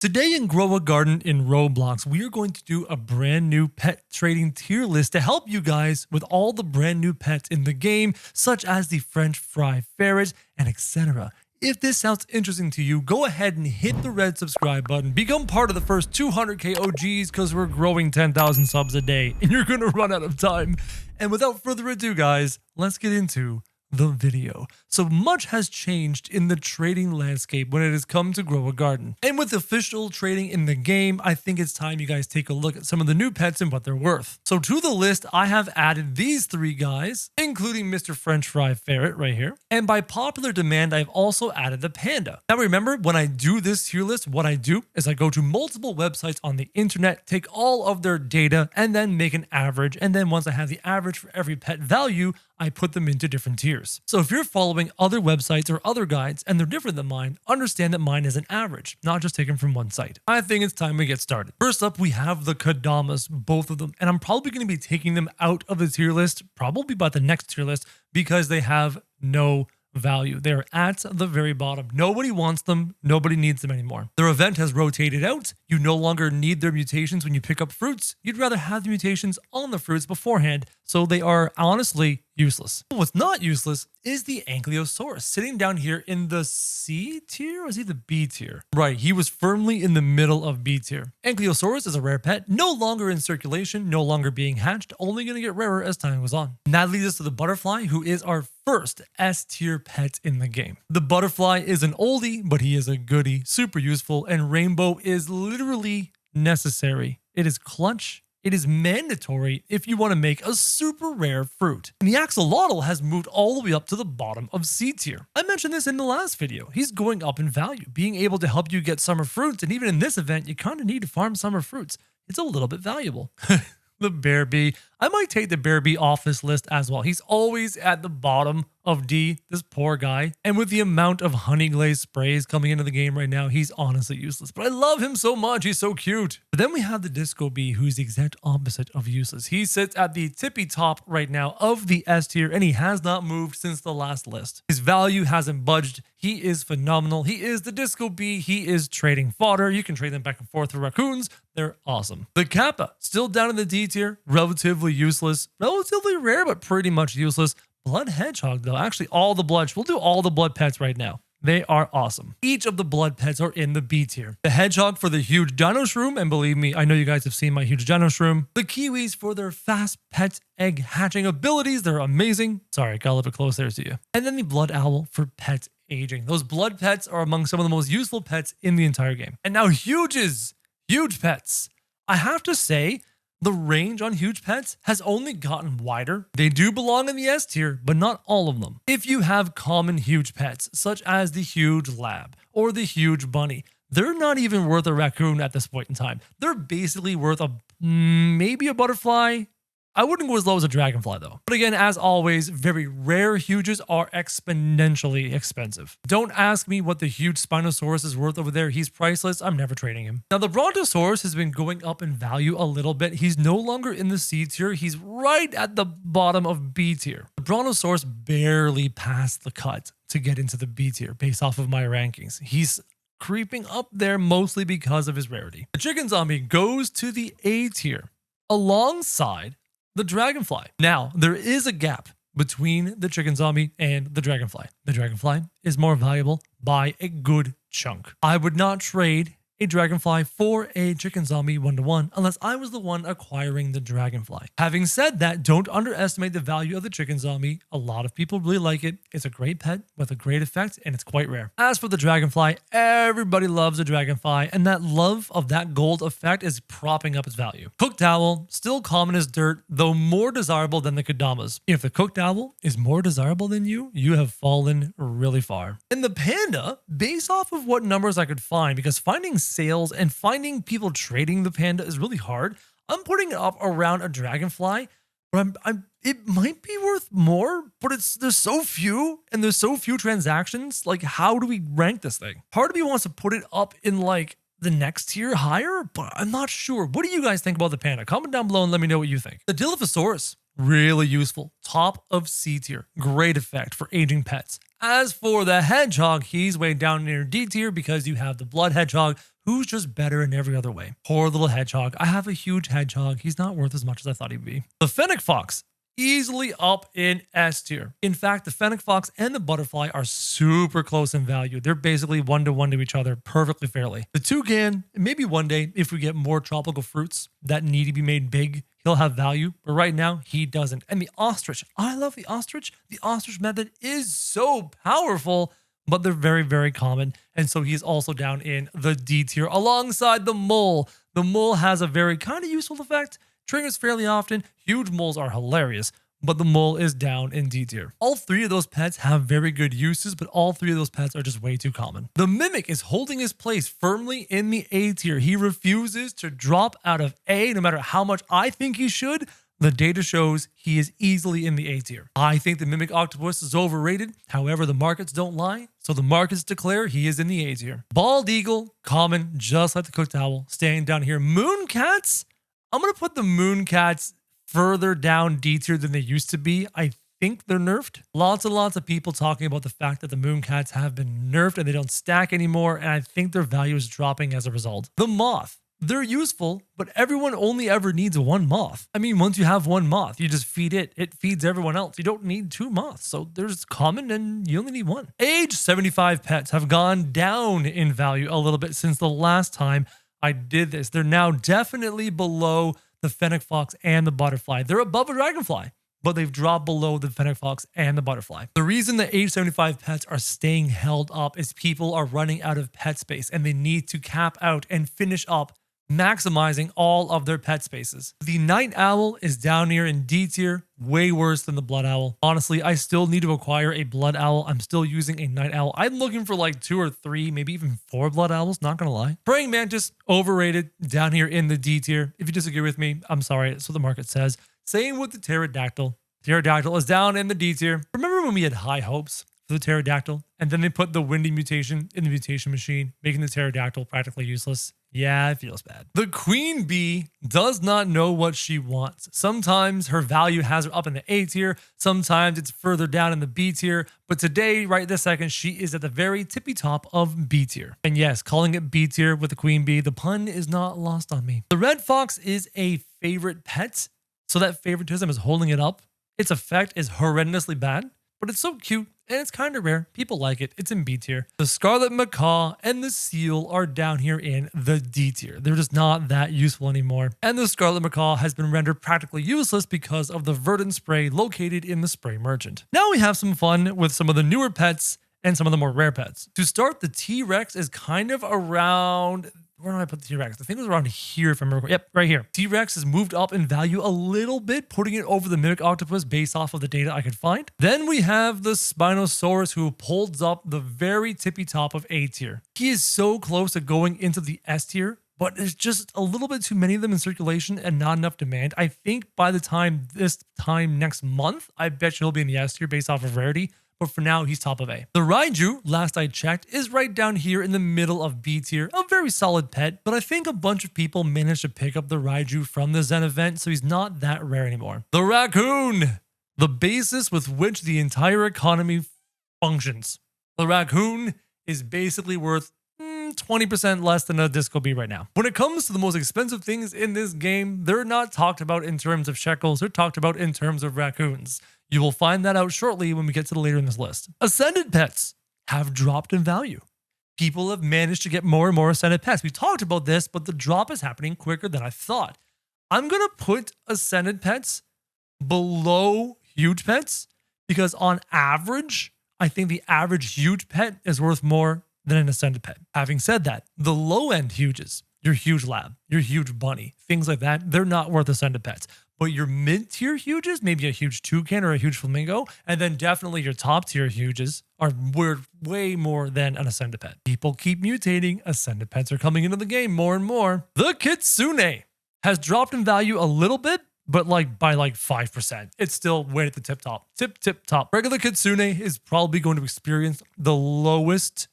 Today in Grow a Garden in Roblox, we are going to do a brand new pet trading tier list to help you guys with all the brand new pets in the game, such as the French fry ferret and etc. If this sounds interesting to you, go ahead and hit the red subscribe button. Become part of the first 200k OGs because we're growing 10,000 subs a day and you're going to run out of time. And without further ado, guys, let's get into the video. So much has changed in the trading landscape when it has come to Grow a Garden. And with official trading in the game, I think it's time you guys take a look at some of the new pets and what they're worth. So to the list, I have added these three guys, including Mr. French Fry Ferret right here. And by popular demand, I've also added the panda. Now remember, when I do this tier list, what I do is I go to multiple websites on the internet, take all of their data, and then make an average. And then once I have the average for every pet value, I put them into different tiers. So if you're following other websites or other guides and they're different than mine, understand that mine is an average, not just taken from one site. I think it's time we get started. First up, we have the Kadamas, both of them, and I'm probably going to be taking them out of the tier list, probably by the next tier list, because they have no value. They're at the very bottom. Nobody wants them. Nobody needs them anymore. Their event has rotated out. You no longer need their mutations when you pick up fruits. You'd rather have the mutations on the fruits beforehand. So they are honestly useless. What's not useless is the Ankylosaurus sitting down here in the C tier, or is he the B tier? Right, he was firmly in the middle of B tier. Ankylosaurus is a rare pet, no longer in circulation, no longer being hatched, only going to get rarer as time goes on. And that leads us to the butterfly, who is our first S tier pet in the game. The butterfly is an oldie, but he is a goodie, super useful, and rainbow is literally necessary. It is clutch. It is mandatory if you want to make a super rare fruit. And the axolotl has moved all the way up to the bottom of C tier. I mentioned this in the last video. He's going up in value, being able to help you get summer fruits. And even in this event, you kind of need to farm summer fruits. It's a little bit valuable. The bear bee. I might take the bear bee off this list as well. He's always at the bottom of D, this poor guy. And with the amount of honey glaze sprays coming into the game right now, he's honestly useless. But I love him so much. He's so cute. But then we have the disco bee, who's the exact opposite of useless. He sits at the tippy top right now of the S tier, and he has not moved since the last list. His value hasn't budged. He is phenomenal. He is the disco bee. He is trading fodder. You can trade them back and forth for raccoons. They're awesome. The kappa, still down in the D tier, relatively useless, relatively rare, but pretty much useless. Blood hedgehog, though, actually all the blood. We'll do all the blood pets right now. They are awesome. Each of the blood pets are in the B tier. The hedgehog for the huge dino shroom, and believe me, I know you guys have seen my huge dino shroom. The kiwis for their fast pet egg hatching abilities. They're amazing. Sorry, got a little bit close there to you. And then the blood owl for pet aging. Those blood pets are among some of the most useful pets in the entire game. And now huge pets. I have to say, the range on huge pets has only gotten wider. They do belong in the S tier, but not all of them. If you have common huge pets, such as the huge lab or the huge bunny, they're not even worth a raccoon at this point in time. They're basically worth maybe a butterfly. I wouldn't go as low as a dragonfly though. But again, as always, very rare huges are exponentially expensive. Don't ask me what the huge Spinosaurus is worth over there. He's priceless. I'm never trading him. Now the Brontosaurus has been going up in value a little bit. He's no longer in the C tier. He's right at the bottom of B tier. The Brontosaurus barely passed the cut to get into the B tier based off of my rankings. He's creeping up there mostly because of his rarity. The chicken zombie goes to the A tier alongside the dragonfly. Now, there is a gap between the chicken zombie and the dragonfly. The dragonfly is more valuable by a good chunk. I would not trade a dragonfly for a chicken zombie 1-to-1 unless I was the one acquiring the dragonfly. Having said that, don't underestimate the value of the chicken zombie. A lot of people really like it. It's a great pet with a great effect, and it's quite rare. As for the dragonfly, everybody loves a dragonfly, and that love of that gold effect is propping up its value. Cooked owl, still common as dirt, though more desirable than the Kadamas. If the cooked owl is more desirable than you, you have fallen really far. And the panda, based off of what numbers I could find, because finding sales and finding people trading the panda is really hard. I'm putting it up around a dragonfly, but it might be worth more, but there's so few and there's so few transactions. Like, how do we rank this thing? Part of me wants to put it up in like the next tier higher, but I'm not sure. What do you guys think about the panda? Comment down below and let me know what you think. The Dilophosaurus, really useful. Top of C tier. Great effect for aging pets. As for the hedgehog, he's way down near D tier because you have the blood hedgehog, who's just better in every other way. Poor little hedgehog. I have a huge hedgehog. He's not worth as much as I thought he'd be. The fennec fox, easily up in S tier. In fact, the fennec fox and the butterfly are super close in value. They're basically 1-to-1 to each other perfectly fairly. The toucan, maybe one day, if we get more tropical fruits that need to be made big, he'll have value, but right now he doesn't. And the ostrich, I love the ostrich. The ostrich method is so powerful, but they're very, very common. And so he's also down in the D tier alongside the mole. The mole has a very kind of useful effect. Triggers fairly often. Huge moles are hilarious, but the mole is down in D tier. All three of those pets have very good uses, but all three of those pets are just way too common. The mimic is holding his place firmly in the A tier. He refuses to drop out of A no matter how much I think he should. The data shows he is easily in the A tier. I think the mimic octopus is overrated. However, the markets don't lie, so the markets declare he is in the A tier. Bald eagle, common, just like the cooked owl, staying down here. Moon cats, I'm going to put the moon cats further down D tier than they used to be. I think they're nerfed. Lots and lots of people talking about the fact that the moon cats have been nerfed and they don't stack anymore, and I think their value is dropping as a result. The moth. They're useful, but everyone only ever needs one moth. I mean, once you have one moth, you just feed it. It feeds everyone else. You don't need two moths. So there's common and you only need one. Age 75 pets have gone down in value a little bit since the last time I did this. They're now definitely below the fennec fox and the butterfly. They're above a dragonfly, but they've dropped below the fennec fox and the butterfly. The reason the age 75 pets are staying held up is people are running out of pet space and they need to cap out and finish up maximizing all of their pet spaces. The night owl is down here in D tier, way worse than the blood owl. Honestly, I still need to acquire a blood owl. I'm still using a night owl. I'm looking for like 2 or 3, maybe even 4 blood owls, not gonna lie. Praying mantis, overrated, down here in the D tier. If you disagree with me, I'm sorry, that's what the market says. Same with the pterodactyl. Pterodactyl is down in the D tier. Remember when we had high hopes for the pterodactyl, and then they put the windy mutation in the mutation machine, making the pterodactyl practically useless? Yeah, it feels bad. The queen bee does not know what she wants. Sometimes her value has her up in the A tier, sometimes it's further down in the B tier, but today, right this second, she is at the very tippy top of B tier. And yes, calling it B tier with the queen bee, the pun is not lost on me. The red fox is a favorite pet, so that favoritism is holding it up. Its effect is horrendously bad, but it's so cute and it's kind of rare. People like it. It's in B tier. The scarlet macaw and the seal are down here in the D tier. They're just not that useful anymore. And the scarlet macaw has been rendered practically useless because of the verdant spray located in the spray merchant. Now we have some fun with some of the newer pets and some of the more rare pets. To start, the T-Rex is kind of around... Where did I put the T-Rex? I think it was around here if I remember. Yep, right here. T-Rex has moved up in value a little bit, putting it over the mimic octopus based off of the data I could find. Then we have the Spinosaurus, who holds up the very tippy top of A tier. He is so close to going into the S tier, but there's just a little bit too many of them in circulation and not enough demand. I think by the time this time next month, I bet you he'll be in the S tier based off of rarity. But for now, he's top of A. The Raiju, last I checked, is right down here in the middle of B tier. A very solid pet, but I think a bunch of people managed to pick up the Raiju from the Zen event, so he's not that rare anymore. The Raccoon, the basis with which the entire economy functions. The Raccoon is basically worth 20% less than a Disco Bee right now. When it comes to the most expensive things in this game, they're not talked about in terms of shekels, they're talked about in terms of raccoons. You will find that out shortly when we get to the later in this list. Ascended pets have dropped in value. People have managed to get more and more ascended pets. We talked about this, but the drop is happening quicker than I thought. I'm going to put ascended pets below huge pets because on average, I think the average huge pet is worth more than an ascended pet. Having said that, the low-end huges, your huge lab, your huge bunny, things like that, they're not worth ascended pets. But your mid-tier huges, maybe a huge toucan or a huge flamingo, and then definitely your top-tier huges are worth way more than an ascended pet. People keep mutating. Ascended pets are coming into the game more and more. The Kitsune has dropped in value a little bit, but by 5%. It's still way at the tip top. Regular Kitsune is probably going to experience the lowest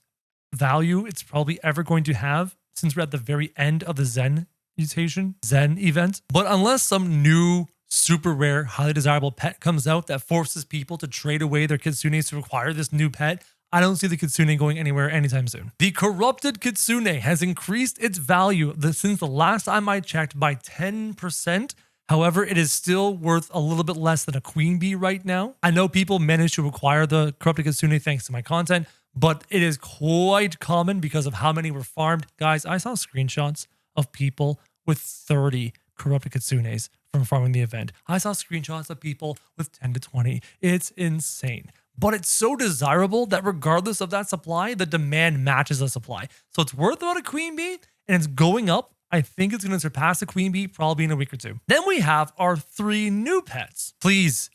value it's probably ever going to have since we're at the very end of the Zen event. But unless some new super rare highly desirable pet comes out that forces people to trade away their kitsunes to acquire this new pet, I don't see the Kitsune going anywhere anytime soon. The corrupted Kitsune has increased its value since the last time I checked by 10%. However, it is still worth a little bit less than a queen bee right now. I know people managed to acquire the corrupted Kitsune thanks to my content, but it is quite common because of how many were farmed. Guys, I saw screenshots of people with 30 corrupted Kitsunes from farming the event. I saw screenshots of people with 10 to 20. It's insane. But it's so desirable that regardless of that supply, the demand matches the supply. So it's worth about a queen bee, and it's going up. I think it's going to surpass the queen bee probably in a week or two. Then we have our 3 new pets. Please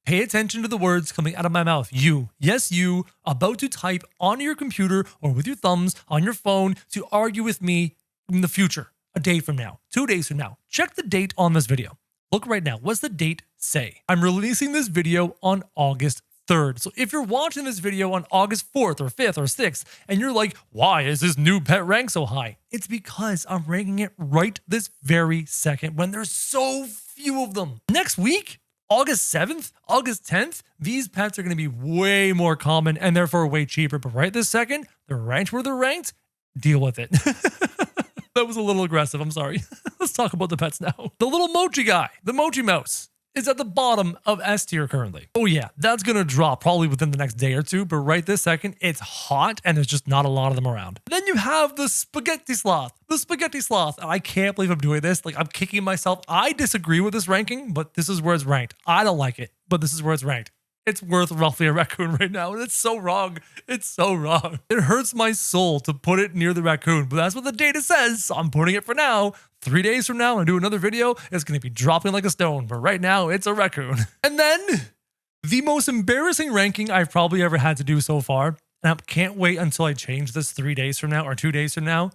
pay attention to the words coming out of my mouth. You, yes, you, about to type on your computer or with your thumbs on your phone to argue with me in the future, a day from now, 2 days from now. Check the date on this video. Look right now. What's the date say? I'm releasing this video on August 3rd. So if you're watching this video on August 4th or 5th or 6th, and you're like, why is this new pet rank so high? It's because I'm ranking it right this very second when there's so few of them. Next week, August 7th, August 10th, these pets are going to be way more common and therefore way cheaper. But right this second, they're ranked where they're ranked. Deal with it. That was a little aggressive. I'm sorry. Let's talk about the pets now. The little mochi guy, the mochi mouse, is at the bottom of S tier currently. Oh yeah, that's going to drop probably within the next day or two, but right this second, it's hot and there's just not a lot of them around. Then you have the spaghetti sloth. The spaghetti sloth. I can't believe I'm doing this. Like, I'm kicking myself. I disagree with this ranking, but this is where it's ranked. I don't like it, but this is where it's ranked. It's worth roughly a raccoon right now, and it's so wrong. It's so wrong. It hurts my soul to put it near the raccoon, but that's what the data says, so I'm putting it for now. 3 days from now, when I do another video, it's going to be dropping like a stone, but right now, it's a raccoon. And then, the most embarrassing ranking I've probably ever had to do so far, and I can't wait until I change this 3 days from now or 2 days from now.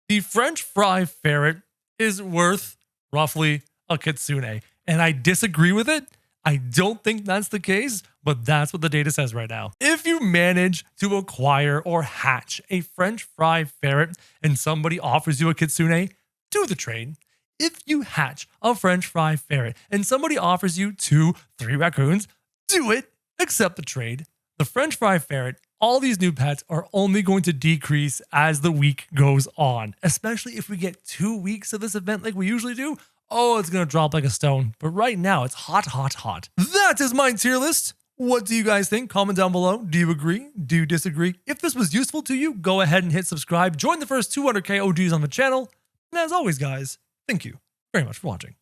The French fry ferret is worth roughly a Kitsune, and I disagree with it. I don't think that's the case, but that's what the data says right now. If you manage to acquire or hatch a French fry ferret and somebody offers you a Kitsune, do the trade. If you hatch a French fry ferret and somebody offers you 2, 3 raccoons, do it. Accept the trade. The French fry ferret, all these new pets are only going to decrease as the week goes on, especially if we get 2 weeks of this event like we usually do. Oh, it's going to drop like a stone. But right now, it's hot, hot, hot. That is my tier list. What do you guys think? Comment down below. Do you agree? Do you disagree? If this was useful to you, go ahead and hit subscribe. Join the first 200K OGs on the channel. And as always, guys, thank you very much for watching.